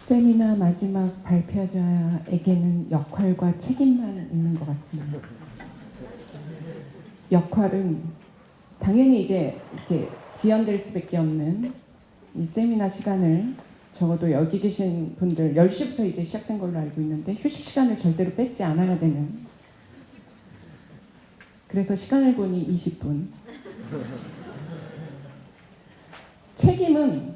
세미나 마지막 발표자에게는 역할과 책임만 있는 것 같습니다. 역할은 당연히 이제 이렇게 지연될 수밖에 없는 이 세미나 시간을 적어도 여기 계신 분들 10시부터 이제 시작된 걸로 알고 있는데 휴식 시간을 절대로 뺏지 않아야 되는, 그래서 시간을 보니 20분. 책임은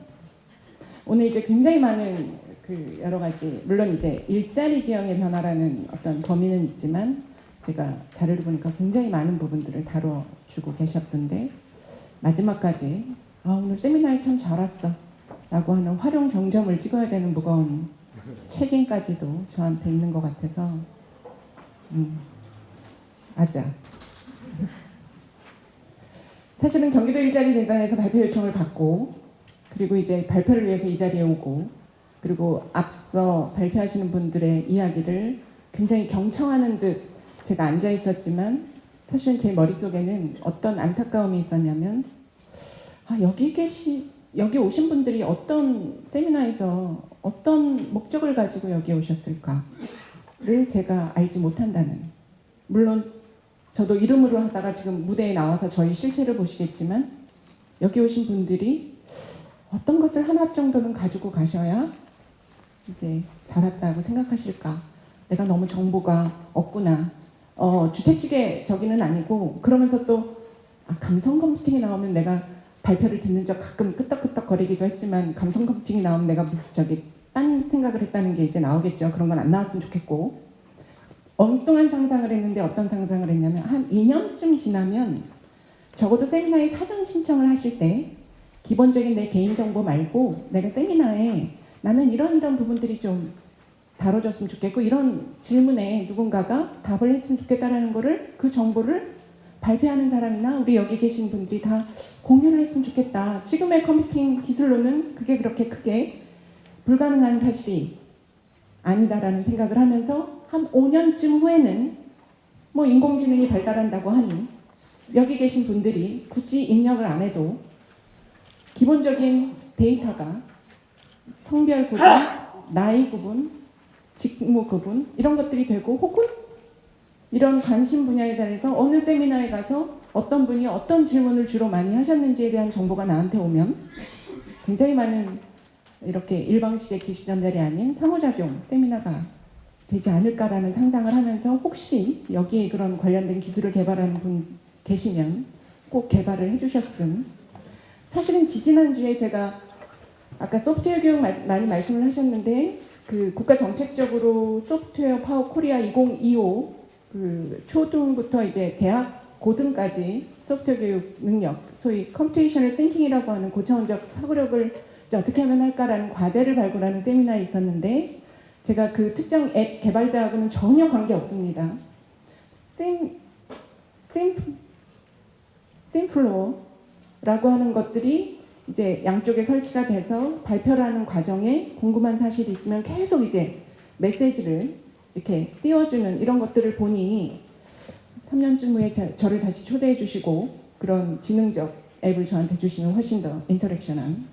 오늘 이제 굉장히 많은 그 여러 가지, 물론 이제 일자리 지형의 변화라는 어떤 범위는 있지만 제가 자료를 보니까 굉장히 많은 부분들을 다뤄주고 계셨던데, 마지막까지 오늘 세미나에 참 잘 왔어 라고 하는 활용 정점을 찍어야 되는 무거운 책임까지도 저한테 있는 것 같아서 아자. 사실은 경기도 일자리 재단에서 발표 요청을 받고, 그리고 이제 발표를 위해서 이 자리에 오고, 그리고 앞서 발표하시는 분들의 이야기를 굉장히 경청하는 듯 제가 앉아 있었지만, 사실은 제 머릿속에는 어떤 안타까움이 있었냐면, 여기 오신 분들이 어떤 세미나에서 어떤 목적을 가지고 여기 오셨을까를 제가 알지 못한다는. 물론 저도 이름으로 하다가 지금 무대에 나와서 저희 실체를 보시겠지만, 여기 오신 분들이 어떤 것을 하나 정도는 가지고 가셔야 이제 잘 왔다고 생각하실까. 내가 너무 정보가 없구나. 주최 측의 저기는 아니고, 그러면서 또 감성 컴퓨팅이 나오면, 내가 발표를 듣는 적 가끔 끄떡끄떡 거리기도 했지만 감성 컴퓨팅이 나오면 내가 딴 생각을 했다는 게 이제 나오겠죠. 그런 건 안 나왔으면 좋겠고, 엉뚱한 상상을 했는데 어떤 상상을 했냐면, 한 2년쯤 지나면 적어도 세미나에 사전 신청을 하실 때 기본적인 내 개인정보 말고 내가 세미나에 나는 이런 부분들이 좀 다뤄졌으면 좋겠고, 이런 질문에 누군가가 답을 했으면 좋겠다라는 거를, 그 정보를 발표하는 사람이나 우리 여기 계신 분들이 다 공유를 했으면 좋겠다. 지금의 컴퓨팅 기술로는 그게 그렇게 크게 불가능한 사실이 아니다라는 생각을 하면서, 한 5년쯤 후에는 뭐 인공지능이 발달한다고 하니 여기 계신 분들이 굳이 입력을 안 해도 기본적인 데이터가 성별 구분, 나이 구분, 직무 구분, 이런 것들이 되고, 혹은 이런 관심 분야에 대해서 어느 세미나에 가서 어떤 분이 어떤 질문을 주로 많이 하셨는지에 대한 정보가 나한테 오면 굉장히 많은 이렇게 일방식의 지식 전달이 아닌 상호작용 세미나가 되지 않을까라는 상상을 하면서, 혹시 여기에 그런 관련된 기술을 개발하는 분 계시면 꼭 개발을 해주셨음. 사실은 지지난주에 제가 아까 소프트웨어 교육 많이 말씀을 하셨는데, 그 국가 정책적으로 소프트웨어 파워 코리아 2025 그 초등부터 이제 대학 고등까지 소프트웨어 교육 능력, 소위 컴퓨테이셔널 싱킹이라고 하는 고차원적 사고력을 이제 어떻게 하면 할까라는 과제를 발굴하는 세미나에 있었는데, 제가 그 특정 앱 개발자하고는 전혀 관계 없습니다. 심플로라고 하는 것들이 이제 양쪽에 설치가 돼서 발표를 하는 과정에 궁금한 사실이 있으면 계속 이제 메시지를 이렇게 띄워주는 이런 것들을 보니, 3년쯤 후에 저를 다시 초대해 주시고 그런 지능적 앱을 저한테 주시면 훨씬 더 인터랙션한,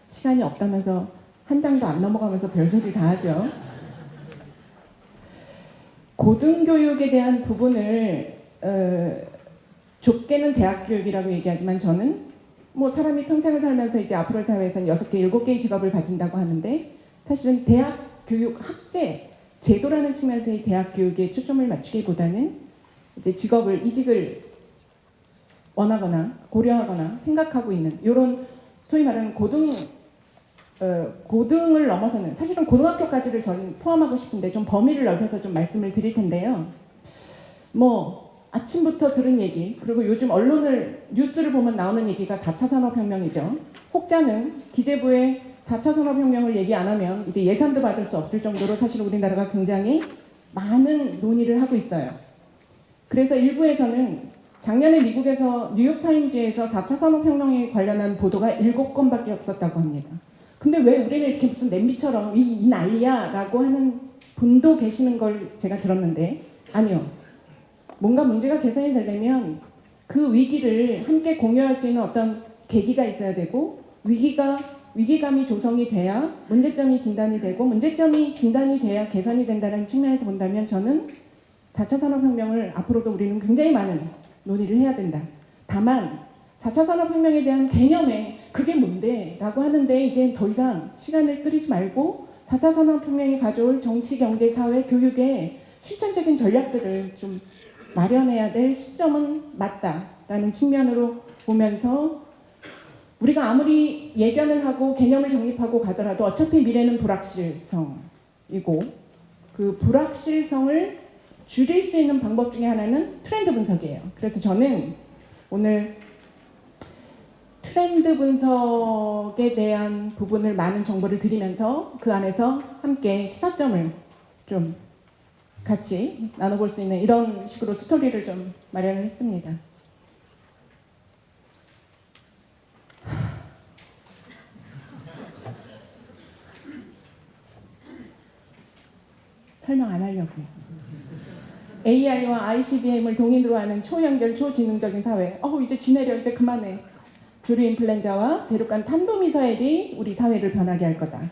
시간이 없다면서 한 장도 안 넘어가면서 별소리 다 하죠. 고등교육에 대한 부분을 좁게는 대학 교육이라고 얘기하지만, 저는 뭐 사람이 평생을 살면서 이제 앞으로의 사회에서는 6개, 7개의 직업을 가진다고 하는데, 사실은 대학 교육 학제 제도라는 측면에서의 대학 교육에 초점을 맞추기보다는 이제 직업을, 이직을 원하거나 고려하거나 생각하고 있는 이런 소위 말하는 고등을 넘어서는, 사실은 고등학교까지를 저는 포함하고 싶은데 좀 범위를 넓혀서 좀 말씀을 드릴 텐데요. 뭐 아침부터 들은 얘기, 그리고 요즘 뉴스를 보면 나오는 얘기가 4차 산업혁명이죠. 혹자는 기재부의 4차 산업혁명을 얘기 안 하면 이제 예산도 받을 수 없을 정도로 사실 우리나라가 굉장히 많은 논의를 하고 있어요. 그래서 일부에서는 작년에 미국에서 뉴욕타임즈에서 4차 산업혁명에 관련한 보도가 7건밖에 없었다고 합니다. 근데 왜 우리는 이렇게 무슨 냄비처럼 이 난리야 라고 하는 분도 계시는 걸 제가 들었는데, 아니요. 뭔가 문제가 개선이 되려면 그 위기를 함께 공유할 수 있는 어떤 계기가 있어야 되고, 위기가 위기감이 조성이 돼야 문제점이 진단이 되고 문제점이 진단이 돼야 개선이 된다는 측면에서 본다면 저는 4차 산업혁명을 앞으로도 우리는 굉장히 많은 논의를 해야 된다. 다만 4차 산업혁명에 대한 개념에 그게 뭔데? 라고 하는데 이제 더 이상 시간을 끌이지 말고 4차 산업혁명이 가져올 정치, 경제, 사회, 교육의 실천적인 전략들을 좀 마련해야 될 시점은 맞다라는 측면으로 보면서 우리가 아무리 예견을 하고 개념을 정립하고 가더라도 어차피 미래는 불확실성이고 그 불확실성을 줄일 수 있는 방법 중에 하나는 트렌드 분석이에요. 그래서 저는 오늘 트렌드 분석에 대한 부분을 많은 정보를 드리면서 그 안에서 함께 시사점을 좀 같이 나눠볼 수 있는 이런 식으로 스토리를 좀 마련을 했습니다. 설명 안 하려고요. AI와 ICBM을 동인으로 하는 초연결 초지능적인 사회. 이제 쥐내려 이제 그만해. 조류 인플루엔자와 대륙간 탄도미사일이 우리 사회를 변하게 할 거다.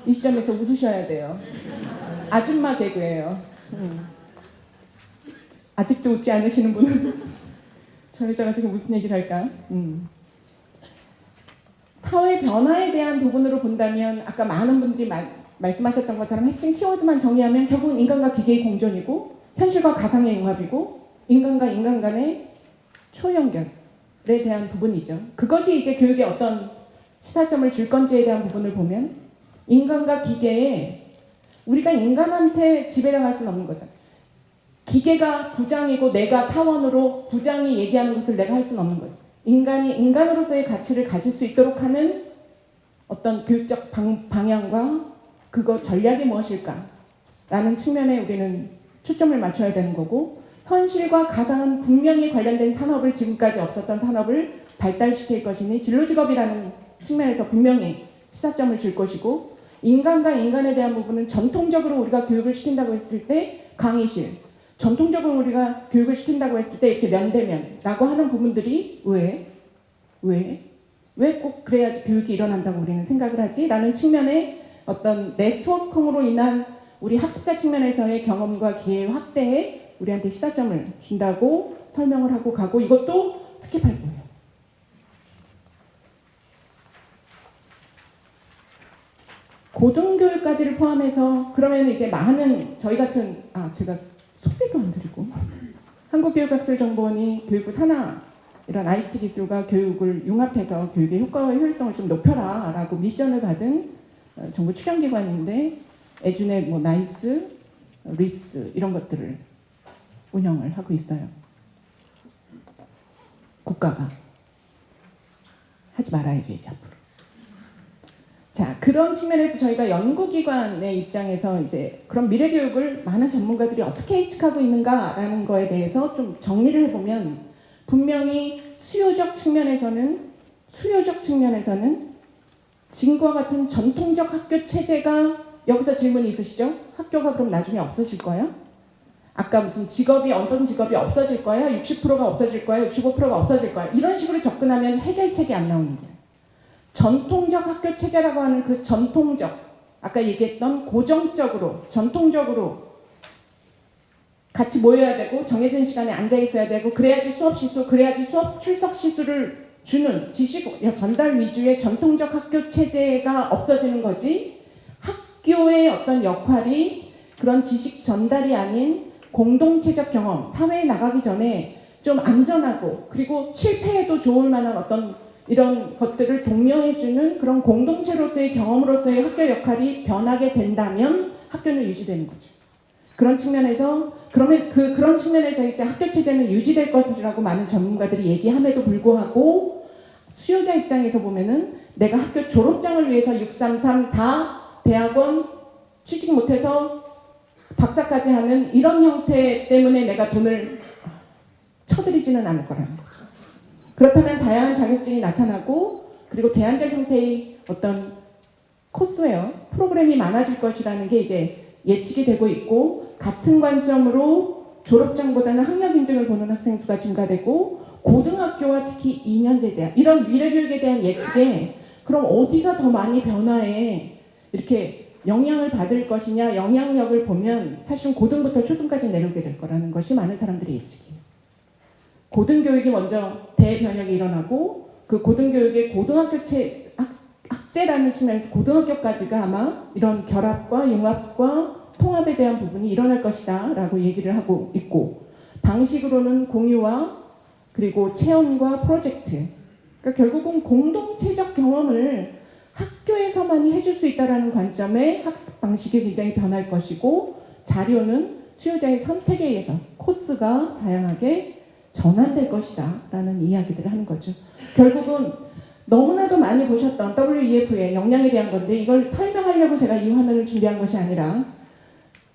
이 시점에서 웃으셔야 돼요. 아줌마 개그예요. 아직도 웃지 않으시는 분은 저 여자가 지금 무슨 얘기를 할까? 사회 변화에 대한 부분으로 본다면 아까 많은 분들이 말씀하셨던 것처럼 핵심 키워드만 정리하면 결국은 인간과 기계의 공존이고 현실과 가상의 융합이고 인간과 인간 간의 초연결에 대한 부분이죠. 그것이 이제 교육에 어떤 시사점을 줄 건지에 대한 부분을 보면 인간과 기계에 우리가 인간한테 지배당할 수는 없는 거죠. 기계가 부장이고 내가 사원으로 부장이 얘기하는 것을 내가 할 수는 없는 거죠. 인간이 인간으로서의 가치를 가질 수 있도록 하는 어떤 교육적 방향과 그거 전략이 무엇일까? 라는 측면에 우리는 초점을 맞춰야 되는 거고 현실과 가상은 분명히 관련된 산업을 지금까지 없었던 산업을 발달시킬 것이니 진로직업이라는 측면에서 분명히 시사점을 줄 것이고 인간과 인간에 대한 부분은 전통적으로 우리가 교육을 시킨다고 했을 때 강의실 전통적으로 우리가 교육을 시킨다고 했을 때 이렇게 면대면라고 하는 부분들이 왜 꼭 그래야지 교육이 일어난다고 우리는 생각을 하지? 라는 측면에 어떤 네트워킹으로 인한 우리 학습자 측면에서의 경험과 기회 확대에 우리한테 시사점을 준다고 설명을 하고 가고 이것도 스킵할 거예요. 고등교육까지를 포함해서 그러면 이제 많은 저희 같은 제가 소개도 안 드리고 한국교육학술정보원이 교육부 산하 이런 ICT 기술과 교육을 융합해서 교육의 효과와 효율성을 좀 높여라 라고 미션을 받은 정부 출연기관인데 에듀넷, 나이스, 리스 이런 것들을 운영을 하고 있어요. 국가가 하지 말아야지 이제 앞으로. 자, 그런 측면에서 저희가 연구기관의 입장에서 이제 그런 미래교육을 많은 전문가들이 어떻게 예측하고 있는가라는 거에 대해서 좀 정리를 해보면 분명히 수요적 측면에서는 지금과 같은 전통적 학교 체제가 여기서 질문이 있으시죠? 학교가 그럼 나중에 없어질 거예요? 아까 무슨 어떤 직업이 없어질 거예요? 60%가 없어질 거예요? 65%가 없어질 거예요? 이런 식으로 접근하면 해결책이 안 나오는 거예요. 전통적 학교 체제라고 하는 그 아까 얘기했던 전통적으로 같이 모여야 되고 정해진 시간에 앉아 있어야 되고 그래야지 수업 출석 시수를 주는 지식 전달 위주의 전통적 학교 체제가 없어지는 거지 학교의 어떤 역할이 그런 지식 전달이 아닌 공동체적 경험, 사회에 나가기 전에 좀 안전하고 그리고 실패해도 좋을 만한 어떤 이런 것들을 독려해주는 그런 공동체로서의 경험으로서의 학교 역할이 변하게 된다면 학교는 유지되는 거죠. 그런 측면에서 이제 학교 체제는 유지될 것이라고 많은 전문가들이 얘기함에도 불구하고 수요자 입장에서 보면은 내가 학교 졸업장을 위해서 6334 대학원 취직 못해서 박사까지 하는 이런 형태 때문에 내가 돈을 쳐드리지는 않을 거라는 거죠. 그렇다면 다양한 자격증이 나타나고 그리고 대안적 형태의 어떤 코스웨어, 프로그램이 많아질 것이라는 게 이제 예측이 되고 있고 같은 관점으로 졸업장보다는 학력 인증을 보는 학생 수가 증가되고 고등학교와 특히 2년제 대학 이런 미래교육에 대한 예측에 그럼 어디가 더 많이 변화에 이렇게 영향을 받을 것이냐, 영향력을 보면 사실은 고등부터 초등까지 내려오게 될 거라는 것이 많은 사람들의 예측이에요. 고등교육이 먼저 대변혁이 일어나고 그 고등교육의 학제라는 측면에서 고등학교까지가 아마 이런 결합과 융합과 통합에 대한 부분이 일어날 것이다 라고 얘기를 하고 있고, 방식으로는 공유와 그리고 체험과 프로젝트, 그러니까 결국은 공동체적 경험을 학교에서만이 해줄 수 있다는 관점의 학습 방식이 굉장히 변할 것이고, 자료는 수요자의 선택에 의해서 코스가 다양하게 전환될 것이다 라는 이야기들을 하는 거죠. 결국은 너무나도 많이 보셨던 WEF의 역량에 대한 건데, 이걸 설명하려고 제가 이 화면을 준비한 것이 아니라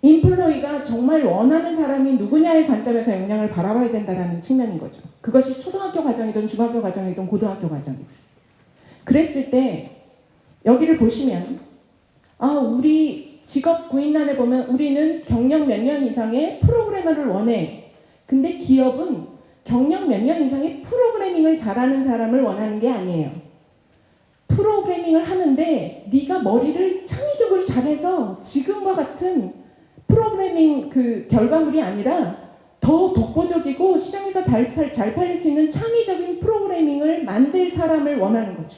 인플로이가 정말 원하는 사람이 누구냐의 관점에서 역량을 바라봐야 된다는 측면인 거죠. 그것이 초등학교 과정이든 중학교 과정이든 고등학교 과정이든. 그랬을 때 여기를 보시면 우리 직업 구인란에 보면 우리는 경력 몇 년 이상의 프로그래머를 원해. 근데 기업은 경력 몇 년 이상의 프로그래밍을 잘하는 사람을 원하는 게 아니에요. 프로그래밍을 하는데 네가 머리를 창의적으로 잘해서 지금과 같은 프로그래밍 그 결과물이 아니라 더 독보적이고 시장에서 잘 팔릴 수 있는 창의적인 프로그래밍을 만들 사람을 원하는 거죠.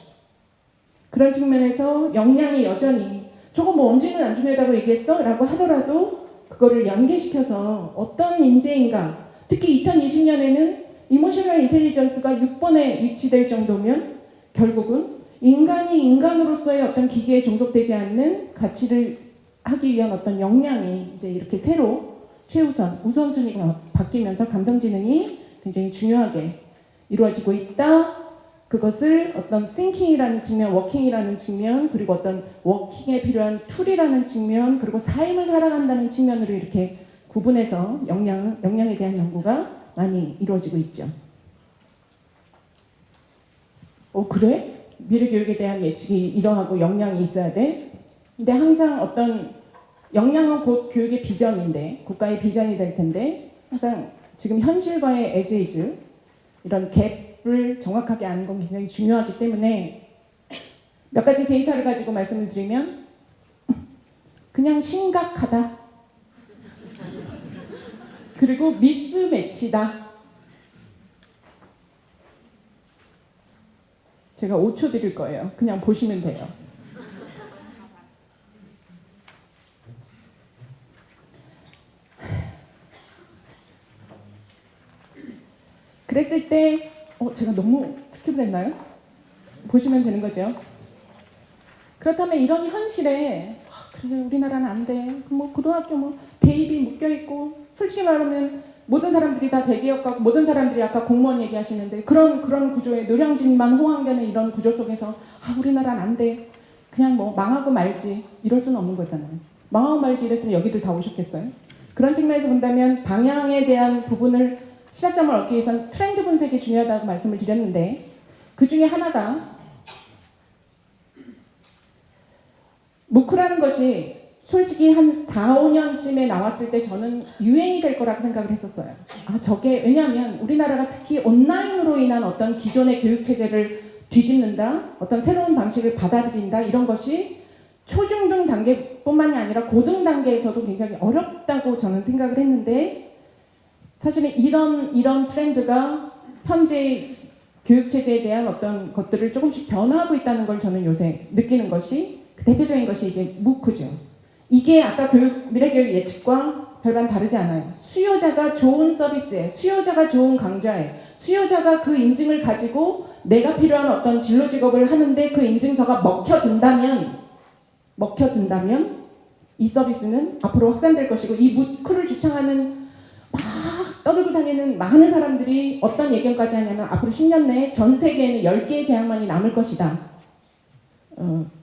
그런 측면에서 역량이 여전히 저거 뭐 언제는 안 준다고 얘기했어? 라고 하더라도 그거를 연계시켜서 어떤 인재인가, 특히 2020년에는 이모셔널 인텔리전스가 6번에 위치될 정도면 결국은 인간이 인간으로서의 어떤 기계에 종속되지 않는 가치를 하기 위한 어떤 역량이 이제 이렇게 새로 최우선, 우선순위가 바뀌면서 감성지능이 굉장히 중요하게 이루어지고 있다. 그것을 어떤 thinking이라는 측면, working이라는 측면, 그리고 어떤 working에 필요한 툴이라는 측면, 그리고 삶을 살아간다는 측면으로 이렇게 구분해서 역량에 대한 연구가 많이 이루어지고 있죠. 그래? 미래교육에 대한 예측이 이러하고 역량이 있어야 돼? 근데 항상 어떤 역량은 곧 교육의 비전인데, 국가의 비전이 될 텐데, 항상 지금 현실과의 에즈이즈, 이런 갭을 정확하게 아는 건 굉장히 중요하기 때문에 몇 가지 데이터를 가지고 말씀을 드리면, 그냥 심각하다. 그리고 미스매치다. 제가 5초 드릴 거예요. 그냥 보시면 돼요. 그랬을 때 제가 너무 스킵을 했나요? 보시면 되는 거죠. 그렇다면 이런 현실에 그래 우리나라는 안 돼. 뭐 고등학교 대입이 묶여있고, 솔직히 말하면 모든 사람들이 다 대기업 가고 모든 사람들이 아까 공무원 얘기하시는데 그런 구조에 노량진만 호황되는 이런 구조 속에서 우리나라는 안 돼. 그냥 망하고 말지 이럴 수는 없는 거잖아요. 망하고 말지 이랬으면 여기들 다 오셨겠어요? 그런 측면에서 본다면 방향에 대한 부분을 시작점을 얻기 위해서는 트렌드 분석이 중요하다고 말씀을 드렸는데, 그 중에 하나가 무크라는 것이 솔직히 한 4, 5년쯤에 나왔을 때 저는 유행이 될 거라고 생각을 했었어요. 저게 왜냐하면 우리나라가 특히 온라인으로 인한 어떤 기존의 교육체제를 뒤집는다, 어떤 새로운 방식을 받아들인다, 이런 것이 초중등 단계뿐만이 아니라 고등 단계에서도 굉장히 어렵다고 저는 생각을 했는데, 사실은 이런 트렌드가 현재 교육체제에 대한 어떤 것들을 조금씩 변화하고 있다는 걸 저는 요새 느끼는 것이, 그 대표적인 것이 이제 무크죠. 이게 아까 미래교육 예측과 별반 다르지 않아요. 수요자가 좋은 서비스에, 수요자가 좋은 강좌에, 수요자가 그 인증을 가지고 내가 필요한 어떤 진로 직업을 하는데 그 인증서가 먹혀든다면 이 서비스는 앞으로 확산될 것이고, 이 무크를 주창하는 막 떠들고 다니는 많은 사람들이 어떤 예견까지 하냐면 앞으로 10년 내에 전 세계에는 10개의 대학만이 남을 것이다.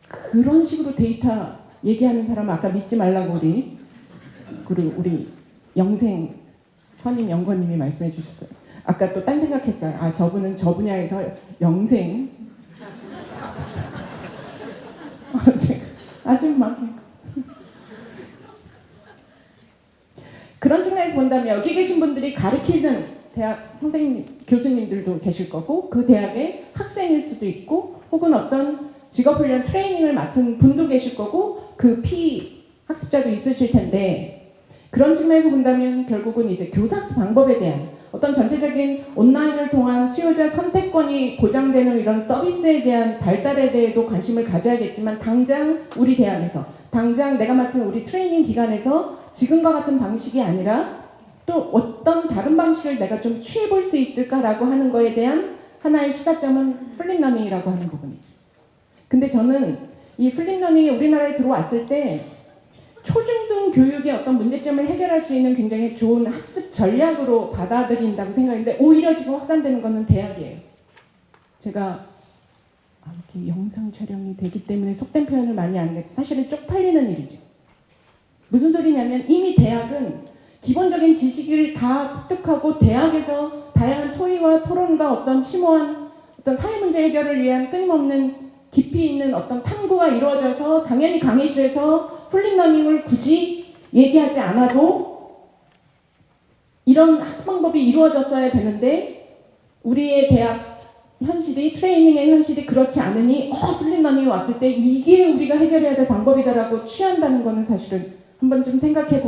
그런 식으로 데이터 얘기하는 사람은 아까 믿지 말라고 우리 영생 선임 연구원님이 말씀해 주셨어요. 아까 또 딴 생각했어요. 저분은 저 분야에서 영생 아주 막 그런 측면에서 본다면 여기 계신 분들이 가르치는 대학 선생님, 교수님들도 계실 거고, 그 대학의 학생일 수도 있고, 혹은 어떤 직업훈련 트레이닝을 맡은 분도 계실 거고 그 학습자도 있으실 텐데 그런 측면에서 본다면 결국은 이제 교사학습 방법에 대한 어떤 전체적인 온라인을 통한 수요자 선택권이 보장되는 이런 서비스에 대한 발달에 대해도 관심을 가져야겠지만 당장 우리 대학에서 당장 내가 맡은 우리 트레이닝 기관에서 지금과 같은 방식이 아니라 또 어떤 다른 방식을 내가 좀 취해볼 수 있을까라고 하는 거에 대한 하나의 시사점은 플립러닝이라고 하는 부분이지. 근데 저는 이 플립러닝이 우리나라에 들어왔을 때 초중등 교육의 어떤 문제점을 해결할 수 있는 굉장히 좋은 학습 전략으로 받아들인다고 생각했는데 오히려 지금 확산되는 것은 대학이에요. 제가 이렇게 영상 촬영이 되기 때문에 속된 표현을 많이 안 해서 사실은 쪽팔리는 일이지. 무슨 소리냐면 이미 대학은 기본적인 지식을 다 습득하고 대학에서 다양한 토의와 토론과 어떤 심오한 어떤 사회 문제 해결을 위한 끊임없는 깊이 있는 어떤 탐구가 이루어져서 당연히 강의실에서 플립러닝을 굳이 얘기하지 않아도 이런 학습 방법이 이루어졌어야 되는데 우리의 대학 현실이 트레이닝의 현실이 그렇지 않으니 플립러닝이 왔을 때 이게 우리가 해결해야 될 방법이다라고 취한다는 거는 사실은 한 번쯤 생각해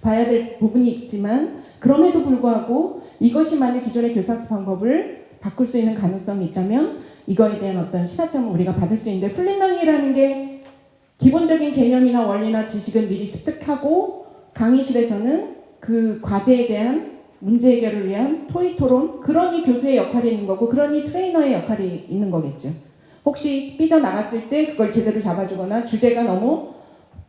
봐야 될 부분이 있지만 그럼에도 불구하고 이것이 만약 기존의 교사학습 방법을 바꿀 수 있는 가능성이 있다면 이거에 대한 어떤 시사점을 우리가 받을 수 있는데 플립러닝이라는 게 기본적인 개념이나 원리나 지식은 미리 습득하고 강의실에서는 그 과제에 대한 문제 해결을 위한 토의 토론 그러니 교수의 역할이 있는 거고 그러니 트레이너의 역할이 있는 거겠죠. 혹시 삐져나갔을 때 그걸 제대로 잡아주거나 주제가 너무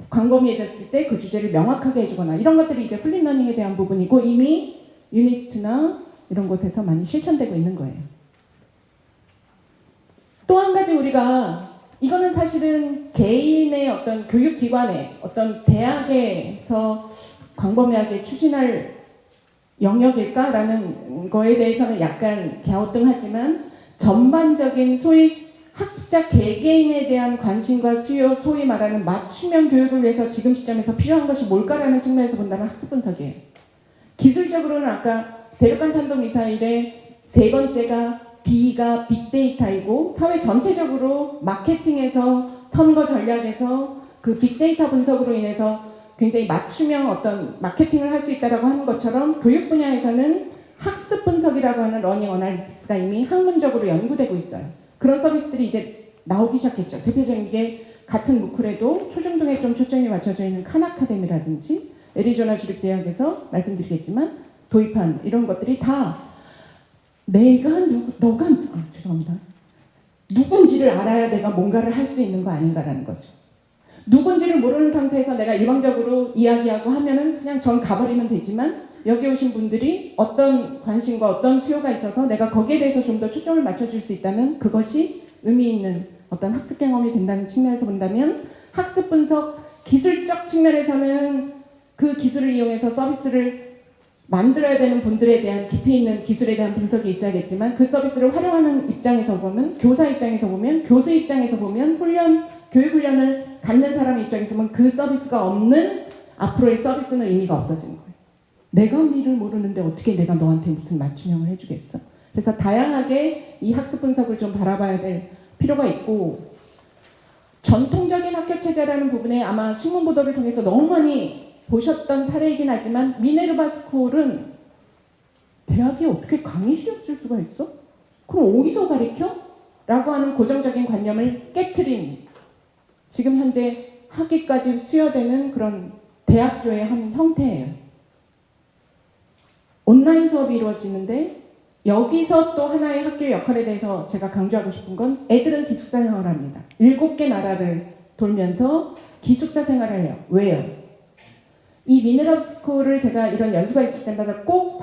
광범위해졌을 때 그 주제를 명확하게 해주거나 이런 것들이 이제 플립러닝에 대한 부분이고 이미 유니스트나 이런 곳에서 많이 실천되고 있는 거예요. 또 한 가지 우리가 이거는 사실은 개인의 어떤 교육기관에 어떤 대학에서 광범위하게 추진할 영역일까라는 거에 대해서는 약간 갸우뚱하지만 전반적인 소위 학습자 개개인에 대한 관심과 수요, 소위 말하는 맞춤형 교육을 위해서 지금 시점에서 필요한 것이 뭘까라는 측면에서 본다면 학습 분석이에요. 기술적으로는 아까 대륙간 탄도미사일의 세 번째가 B가 빅데이터이고 사회 전체적으로 마케팅에서 선거 전략에서 그 빅데이터 분석으로 인해서 굉장히 맞춤형 어떤 마케팅을 할 수 있다고 하는 것처럼 교육 분야에서는 학습 분석이라고 하는 러닝 어널리틱스가 이미 학문적으로 연구되고 있어요. 그런 서비스들이 이제 나오기 시작했죠. 대표적인 게 같은 무클에도 초중등에 좀 초점이 맞춰져 있는 칸 아카데미라든지 애리조나 주립대학에서 말씀드리겠지만 도입한 이런 것들이 다 너가 죄송합니다. 누군지를 알아야 내가 뭔가를 할 수 있는 거 아닌가라는 거죠. 누군지를 모르는 상태에서 내가 일방적으로 이야기하고 하면은 그냥 전 가버리면 되지만 여기 오신 분들이 어떤 관심과 어떤 수요가 있어서 내가 거기에 대해서 좀 더 초점을 맞춰줄 수 있다면 그것이 의미 있는 어떤 학습 경험이 된다는 측면에서 본다면 학습 분석 기술적 측면에서는 그 기술을 이용해서 서비스를 만들어야 되는 분들에 대한 깊이 있는 기술에 대한 분석이 있어야겠지만 그 서비스를 활용하는 입장에서 보면 교사 입장에서 보면 교수 입장에서 보면 교육훈련을 갖는 사람 입장에서 보면 그 서비스가 없는 앞으로의 서비스는 의미가 없어지는 거예요. 내가 니를 모르는데 어떻게 내가 너한테 무슨 맞춤형을 해주겠어? 그래서 다양하게 이 학습 분석을 좀 바라봐야 될 필요가 있고 전통적인 학교 체제라는 부분에 아마 신문 보도를 통해서 너무 많이 보셨던 사례이긴 하지만 미네르바 스쿨은 대학에 어떻게 강의실이 없을 수가 있어? 그럼 어디서 가르쳐? 라고 하는 고정적인 관념을 깨트린 지금 현재 학위까지 수여되는 그런 대학교의 한 형태예요. 온라인 수업이 이루어지는데 여기서 또 하나의 학교의 역할에 대해서 제가 강조하고 싶은 건 애들은 기숙사 생활을 합니다. 7개 나라를 돌면서 기숙사 생활을 해요. 왜요? 이 미네랄 스쿨을 제가 이런 연수가 있을 때마다 꼭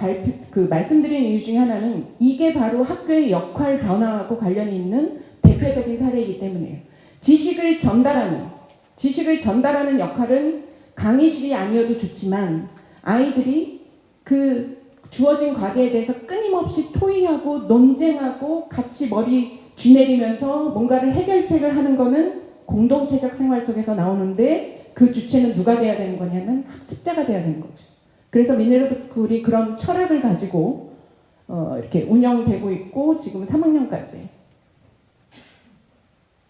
말씀드리는 이유 중에 하나는 이게 바로 학교의 역할 변화하고 관련이 있는 대표적인 사례이기 때문이에요. 지식을 전달하는 역할은 강의실이 아니어도 좋지만 아이들이 그 주어진 과제에 대해서 끊임없이 토의하고 논쟁하고 같이 머리 쥐내리면서 뭔가를 해결책을 하는 거는 공동체적 생활 속에서 나오는데 그 주체는 누가 돼야 되는 거냐면 학습자가 돼야 되는 거죠. 그래서 미네르바 스쿨이 그런 철학을 가지고 이렇게 운영되고 있고 지금 3학년까지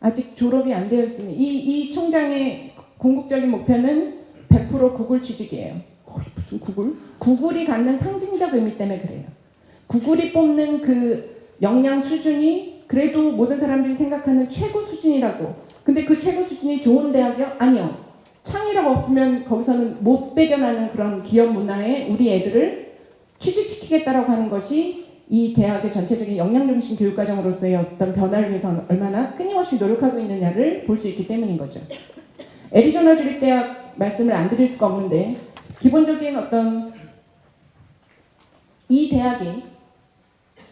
아직 졸업이 안 되어 있으니 이 총장의 궁극적인 목표는 100% 구글 취직이에요. 무슨 구글? 구글이 갖는 상징적 의미 때문에 그래요. 구글이 뽑는 그 역량 수준이 그래도 모든 사람들이 생각하는 최고 수준이라고. 근데 그 최고 수준이 좋은 대학이요? 아니요. 창의력 없으면 거기서는 못 배겨나는 그런 기업 문화에 우리 애들을 취직시키겠다라고 하는 것이 이 대학의 전체적인 역량중심 교육과정으로서의 어떤 변화를 위해서 얼마나 끊임없이 노력하고 있느냐를 볼 수 있기 때문인 거죠. 애리조나 주립대학 말씀을 안 드릴 수가 없는데 기본적인 어떤 이 대학이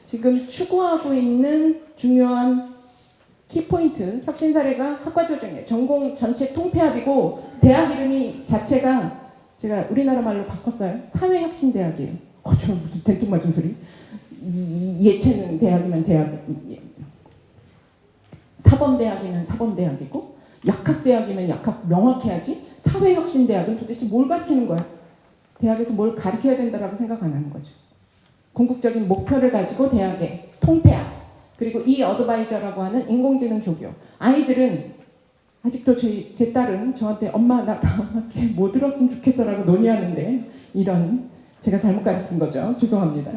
지금 추구하고 있는 중요한 키포인트 혁신 사례가 학과조정이에요. 전공 전체 통폐합이고 대학 이름이 자체가 제가 우리나라 말로 바꿨어요. 사회혁신대학이에요. 저 무슨 대뚱맞은 소리? 예체능 대학이면 대학, 사범대학이면 사범대학이고 약학대학이면 약학 명확해야지. 사회혁신대학은 도대체 뭘 가르치는 거야? 대학에서 뭘 가르쳐야 된다라고 생각 안 하는 거죠. 궁극적인 목표를 가지고 대학의 통폐합, 그리고 이 어드바이저라고 하는 인공지능 조교. 아이들은 아직도 제 딸은 저한테 엄마 나 다음 학기에 뭐 들었으면 좋겠어라고 논의하는데 이런 제가 잘못 가르친 거죠. 죄송합니다.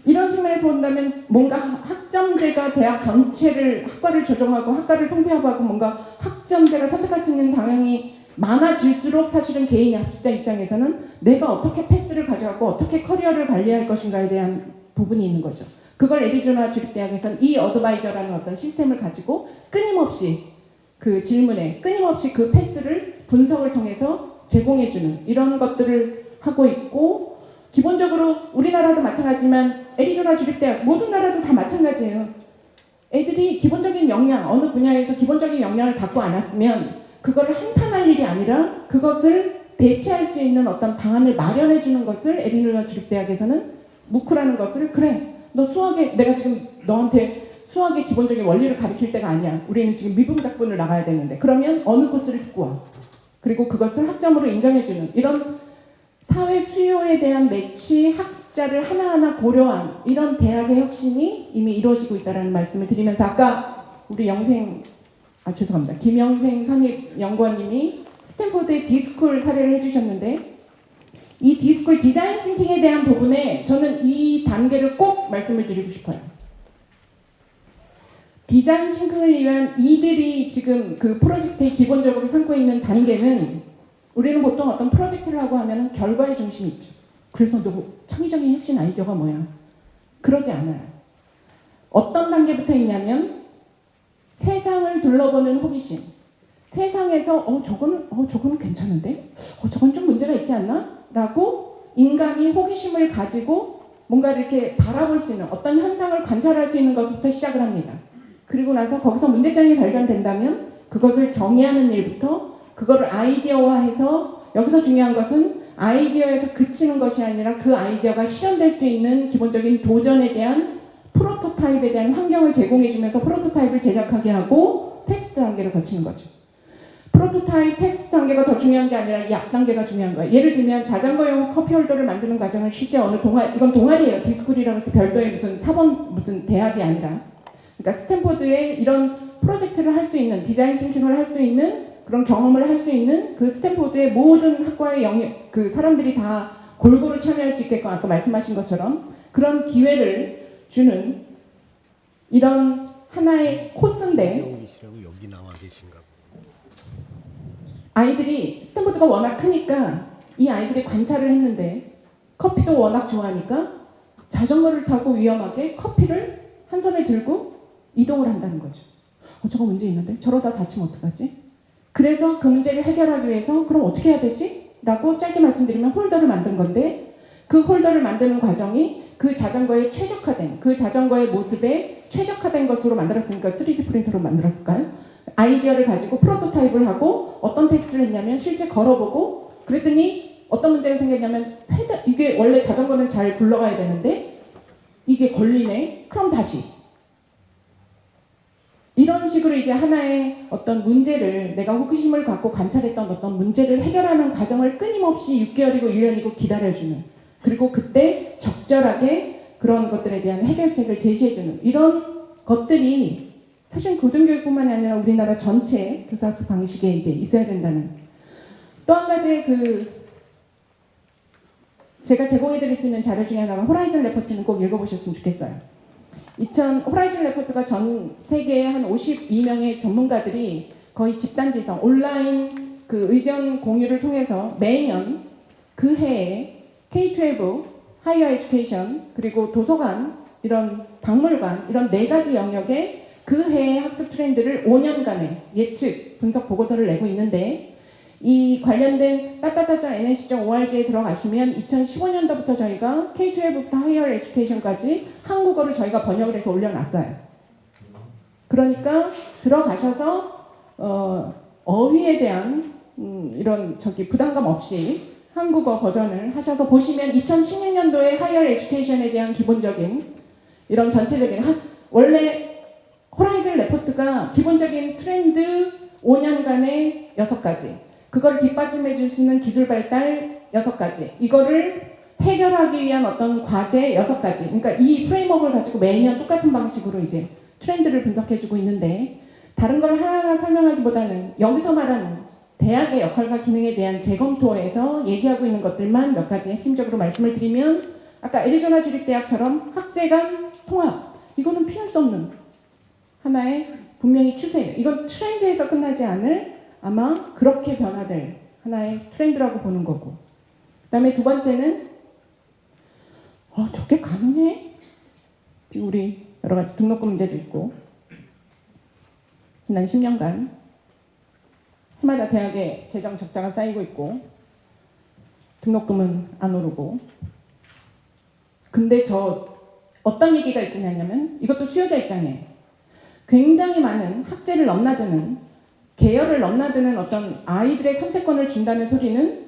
이런 측면에서 본다면 뭔가 학점제가 대학 전체를 학과를 조정하고 학과를 통폐합하고 뭔가 학점제가 선택할 수 있는 방향이 많아질수록 사실은 개인 학습자 입장에서는 내가 어떻게 패스를 가져가고 어떻게 커리어를 관리할 것인가에 대한 부분이 있는 거죠. 그걸 애리조나 주립대학에서는 이 어드바이저라는 어떤 시스템을 가지고 끊임없이 그 질문에 끊임없이 그 패스를 분석을 통해서 제공해주는 이런 것들을 하고 있고, 기본적으로 우리나라도 마찬가지지만 애리조나 주립대학 모든 나라도 다 마찬가지예요. 애들이 기본적인 역량, 어느 분야에서 기본적인 역량을 갖고 않았으면 그거를 한탄할 일이 아니라 그것을 대체할 수 있는 어떤 방안을 마련해 주는 것을 애리조나 주립대학에서는 무크라는 것을, 그래 너 수학에 내가 지금 너한테 수학의 기본적인 원리를 가르칠 때가 아니야. 우리는 지금 미분작분을 나가야 되는데 그러면 어느 코스를 듣고 와. 그리고 그것을 학점으로 인정해주는 이런 사회 수요에 대한 매치, 학습자를 하나하나 고려한 이런 대학의 혁신이 이미 이루어지고 있다는 말씀을 드리면서, 아까 우리 죄송합니다. 김영생 선임연구원님이 스탠포드의 디스쿨 사례를 해주셨는데, 이 디스쿨 디자인 싱킹에 대한 부분에 저는 이 단계를 꼭 말씀을 드리고 싶어요. 디자인 싱킹을 위한 이들이 지금 그 프로젝트에 기본적으로 삼고 있는 단계는, 우리는 보통 어떤 프로젝트를 하고 하면 결과에 중심이 있죠. 그래서 너 창의적인 혁신 아이디어가 뭐야? 그러지 않아요. 어떤 단계부터 있냐면 세상을 둘러보는 호기심. 세상에서 저거는 괜찮은데? 저건 좀 문제가 있지 않나? 라고 인간이 호기심을 가지고 뭔가 이렇게 바라볼 수 있는 어떤 현상을 관찰할 수 있는 것부터 시작을 합니다. 그리고 나서 거기서 문제점이 발견된다면 그것을 정의하는 일부터 그거를 아이디어화해서, 여기서 중요한 것은 아이디어에서 그치는 것이 아니라 그 아이디어가 실현될 수 있는 기본적인 도전에 대한 프로토타입에 대한 환경을 제공해주면서 프로토타입을 제작하게 하고 테스트 단계를 거치는 거죠. 프로토타입 테스트 단계가 더 중요한 게 아니라 이 앞 단계가 중요한 거예요. 예를 들면 자전거용 커피홀더를 만드는 과정을 실제 어느 이건 동아리예요. 디스쿨이라고 해서 별도의 무슨 사범 무슨 대학이 아니라, 그러니까 스탠포드에 이런 프로젝트를 할 수 있는, 디자인 싱킹을 할 수 있는 그런 경험을 할 수 있는 그 스탠포드의 모든 학과의 그 사람들이 다 골고루 참여할 수 있게끔 아까 말씀하신 것처럼 그런 기회를 주는 이런 하나의 코스인데, 여기 나와 계신가? 아이들이 스탠포드가 워낙 크니까 이 아이들이 관찰을 했는데 커피도 워낙 좋아하니까 자전거를 타고 위험하게 커피를 한 손에 들고 이동을 한다는 거죠. 저거 문제 있는데 저러다 다치면 어떡하지? 그래서 그 문제를 해결하기 위해서 그럼 어떻게 해야 되지? 라고 짧게 말씀드리면 홀더를 만든 건데, 그 홀더를 만드는 과정이 그 자전거에 최적화된, 그 자전거의 모습에 최적화된 것으로 만들었으니까 3D 프린터로 만들었을까요? 아이디어를 가지고 프로토타입을 하고 어떤 테스트를 했냐면 실제 걸어보고, 그랬더니 어떤 문제가 생겼냐면 이게 원래 자전거는 잘 굴러가야 되는데 이게 걸리네? 그럼 다시. 이런 식으로 이제 하나의 어떤 문제를, 내가 호기심을 갖고 관찰했던 어떤 문제를 해결하는 과정을 끊임없이 6개월이고 1년이고 기다려주는, 그리고 그때 적절하게 그런 것들에 대한 해결책을 제시해주는 이런 것들이 사실 고등교육뿐만이 아니라 우리나라 전체 교사학습 방식에 이제 있어야 된다는. 또 한 가지 제가 제공해드릴 수 있는 자료 중에 하나가 호라이즌 레포트는 꼭 읽어보셨으면 좋겠어요. 호라이즌 레포트가 전 세계에 한 52명의 전문가들이 거의 집단지성, 온라인 의견 공유를 통해서 매년 그 해에 K-12, 하이어 에듀케이션, 그리고 도서관, 이런 박물관, 이런 4가지 영역에 그 해의 학습 트렌드를 5년간의 예측 분석 보고서를 내고 있는데, 이 관련된 nc.org에 들어가시면 2015년도부터 저희가 K-12부터 하이어 에듀케이션까지 한국어를 저희가 번역을 해서 올려놨어요. 그러니까 들어가셔서 어휘에 대한 이런 부담감 없이 한국어 버전을 하셔서 보시면 2016년도에 하이어 에듀케이션에 대한 기본적인 이런 전체적인 원래 호라이즌 레포트가 기본적인 트렌드 5년간의 6가지, 그걸 뒷받침해 줄 수 있는 기술 발달 6가지, 이거를 해결하기 위한 어떤 과제 6가지, 그러니까 이 프레임워크를 가지고 매년 똑같은 방식으로 이제 트렌드를 분석해 주고 있는데, 다른 걸 하나하나 설명하기보다는 여기서 말하는 대학의 역할과 기능에 대한 재검토에서 얘기하고 있는 것들만 몇 가지 핵심적으로 말씀을 드리면, 아까 애리조나 주립대학처럼 학제 간 통합, 이거는 피할 수 없는 하나의 분명히 추세예요. 이건 트렌드에서 끝나지 않을, 아마 그렇게 변화될 하나의 트렌드라고 보는 거고, 그 다음에 두 번째는 저게 가능해? 지금 우리 여러 가지 등록금 문제도 있고, 지난 10년간 해마다 대학에 재정 적자가 쌓이고 있고 등록금은 안 오르고. 근데 어떤 얘기가 있냐면, 이것도 수요자 입장이에요. 굉장히 많은 학제를 넘나드는, 계열을 넘나드는 어떤 아이들의 선택권을 준다는 소리는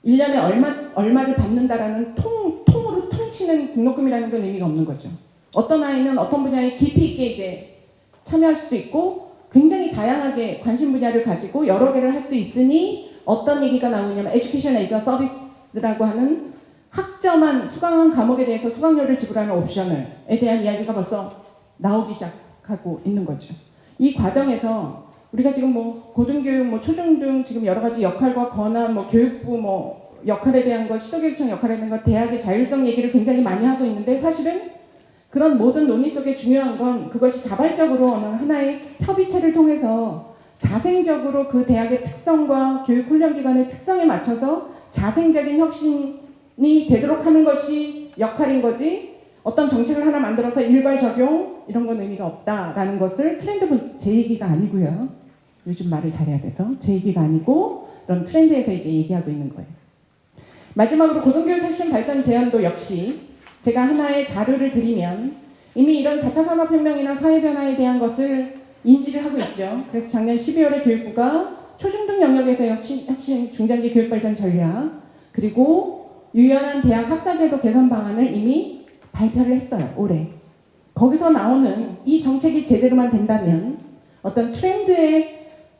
1년에 얼마를 받는다라는 통으로 퉁치는 등록금이라는 건 의미가 없는 거죠. 어떤 아이는 어떤 분야에 깊이 있게 이제 참여할 수도 있고, 굉장히 다양하게 관심 분야를 가지고 여러 개를 할 수 있으니 어떤 얘기가 나오냐면 Education as a Service라고 하는 학점한 수강한 과목에 대해서 수강료를 지불하는 옵셔널에 대한 이야기가 벌써 나오기 시작하고 있는 거죠. 이 과정에서 우리가 지금 고등교육, 초중등 지금 여러 가지 역할과 권한, 교육부 역할에 대한 것, 시도교육청 역할에 대한 것, 대학의 자율성 얘기를 굉장히 많이 하고 있는데, 사실은 그런 모든 논의 속에 중요한 건 그것이 자발적으로 어느 하나의 협의체를 통해서 자생적으로 그 대학의 특성과 교육 훈련기관의 특성에 맞춰서 자생적인 혁신이 되도록 하는 것이 역할인 거지, 어떤 정책을 하나 만들어서 일괄 적용 이런 건 의미가 없다라는 것을 제 얘기가 아니고요. 요즘 말을 잘해야 돼서 제 얘기가 아니고 이런 트렌드에서 이제 얘기하고 있는 거예요. 마지막으로 고등교육 혁신 발전 제안도 역시 제가 하나의 자료를 드리면 이미 이런 4차 산업혁명이나 사회변화에 대한 것을 인지를 하고 있죠. 그래서 작년 12월에 교육부가 초중등 영역에서의 혁신 중장기 교육발전 전략, 그리고 유연한 대학 학사제도 개선 방안을 이미 발표를 했어요. 올해. 거기서 나오는 이 정책이 제대로만 된다면 어떤 트렌드의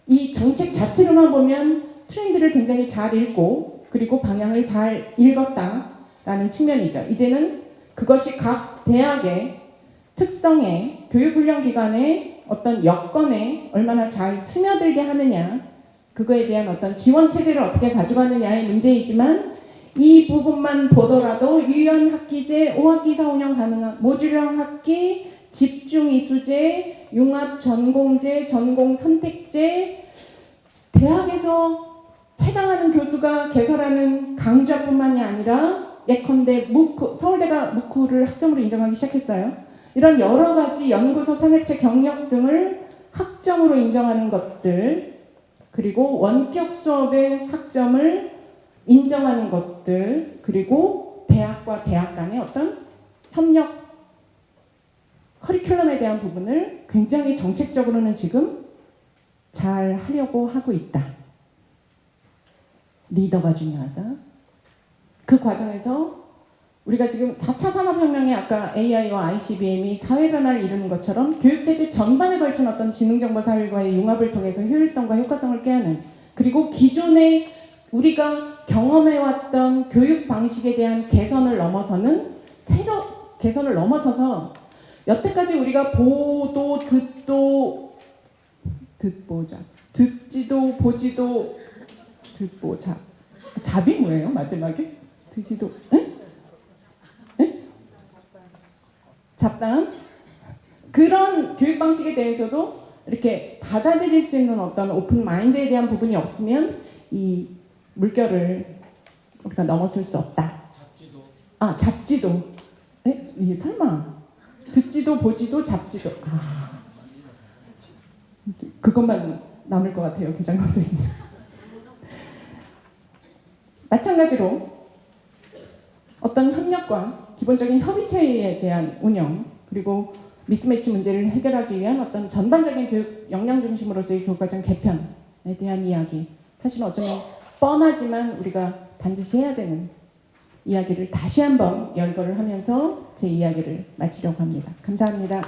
이 정책 자체로만 보면 트렌드를 굉장히 잘 읽고 그리고 방향을 잘 읽었다라는 측면이죠. 이제는 그것이 각 대학의 특성에, 교육훈련기관의 어떤 여건에 얼마나 잘 스며들게 하느냐, 그거에 대한 어떤 지원체제를 어떻게 가져가느냐의 문제이지만, 이 부분만 보더라도 유연학기제, 5학기 이상 운영 가능한 모듈형 학기, 집중이수제, 융합전공제, 전공선택제, 대학에서 해당하는 교수가 개설하는 강좌뿐만이 아니라 예컨대 서울대가 무크를 학점으로 인정하기 시작했어요. 이런 여러 가지 연구소 선택체 경력 등을 학점으로 인정하는 것들, 그리고 원격 수업의 학점을 인정하는 것들, 그리고 대학과 대학 간의 어떤 협력, 커리큘럼에 대한 부분을 굉장히 정책적으로는 지금 잘 하려고 하고 있다. 리더가 중요하다. 그 과정에서 우리가 지금 4차 산업혁명에 아까 AI와 ICBM이 사회변화를 이루는 것처럼 교육체제 전반에 걸친 어떤 지능정보사회과의 융합을 통해서 효율성과 효과성을 꾀하는, 그리고 기존의 우리가 경험해왔던 교육 방식에 대한 개선을 넘어서는 개선을 넘어서서 여태까지 우리가 보도 듣보자, 듣지도 보지도 듣보자. 잡이 뭐예요? 마지막에? 듣지도, 에? 에? 잡다한 그런 교육 방식에 대해서도 이렇게 받아들일 수 있는 어떤 오픈 마인드에 대한 부분이 없으면 이 물결을 우리가 넘어설 수 없다. 잡지도. 에? 이게 설마 듣지도 보지도 잡지도. 그것만 남을 것 같아요, 교장 선생님. 마찬가지로 어떤 협력과 기본적인 협의체에 대한 운영, 그리고 미스매치 문제를 해결하기 위한 어떤 전반적인 교육 역량 중심으로서의 교육과정 개편에 대한 이야기, 사실은 어쩌면 뻔하지만 우리가 반드시 해야 되는 이야기를 다시 한번 열거를 하면서 제 이야기를 마치려고 합니다. 감사합니다.